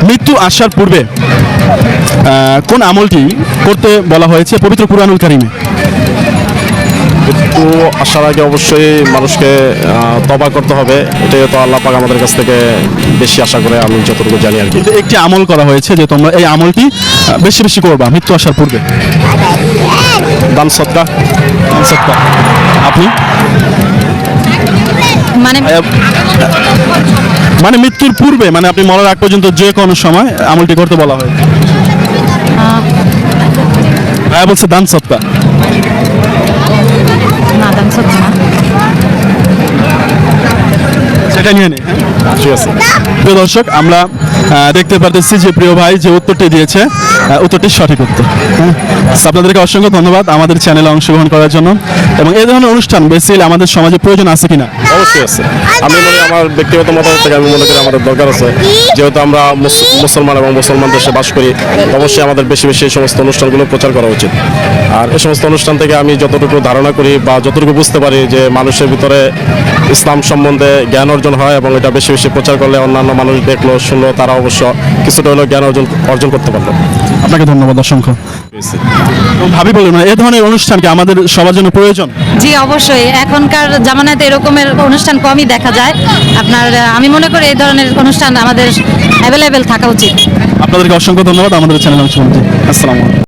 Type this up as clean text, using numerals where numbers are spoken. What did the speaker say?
মৃত্যু আসার পূর্বে কোন আমলটি করতে বলা হয়েছে পবিত্র কুরআনুল কারীমে? তো আসার আগে অবশ্যই মানুষকে তওবা করতে হবে, এটাই তো আল্লাহ পাক আমাদের কাছ থেকে বেশি আশা করে, আমি যতটুকু জানি আর কি। কিন্তু একটি আমল করা হয়েছে যে তোমরা এই আমলটি বেশি বেশি করবা মৃত্যু আসার পূর্বে। দান সদকা। সত্য। আপনি মানে মানে মৃত্যুর পূর্বে, মানে আপনি মরার আগ পর্যন্ত যে কোনো সময় আমলটি করতে বলা হয়। ভাইয়া বলছে দান সত্তা। না দাম সত্যি না। সেটা নিয়ে নেই। ঠিক আছে। প্রিয় দর্শক, আমরা দেখতে পারতেছি যে প্রিয় ভাই যে উত্তরটি দিয়েছে উত্তরটি সঠিক উত্তর। আপনাদেরকে অসংখ্য ধন্যবাদ আমাদের চ্যানেলে অংশগ্রহণ করার জন্য। এবং এই ধরনের অনুষ্ঠান বেসিক্যালি আমাদের সমাজে প্রয়োজন আছে কিনা? অবশ্যই আছে। আমি মনে আমার ব্যক্তিগত মতামত থেকে আমি মনে করি আমাদের দরকার আছে, যেহেতু আমরা মুসলমান এবং মুসলমান দেশে বাস করি, অবশ্যই আমাদের বেশি বেশি এই সমস্ত অনুষ্ঠানগুলো প্রচার করা উচিত। আর এই সমস্ত অনুষ্ঠান থেকে আমি যতটুকু ধারণা করি বা যতটুকু বুঝতে পারি যে মানুষের ভিতরে ইসলাম সম্বন্ধে জ্ঞান অর্জন হয়, এবং এটা বেশি বেশি প্রচার করলে অন্যান্য মানুষ দেখলো শুনলো, তারা অবশ্য কিছুটা হলেও জ্ঞান অর্জন করতে পারলো। আপনাকে ধন্যবাদ অসংখ্য। ভাবি বলুন, এই ধরনের অনুষ্ঠান কি আমাদের সবার জন্য প্রয়োজন? জি অবশ্যই, এখনকার জামানাতে এরকমের অনুষ্ঠান কমই দেখা যায়। আমি মনে করি এই ধরনের অনুষ্ঠান আমাদের অ্যাভেলেবেল থাকা উচিত। আপনাদেরকে অসংখ্য ধন্যবাদ আমাদের চ্যানেলে অংশগ্রহণ করতে। আসসালামু আলাইকুম।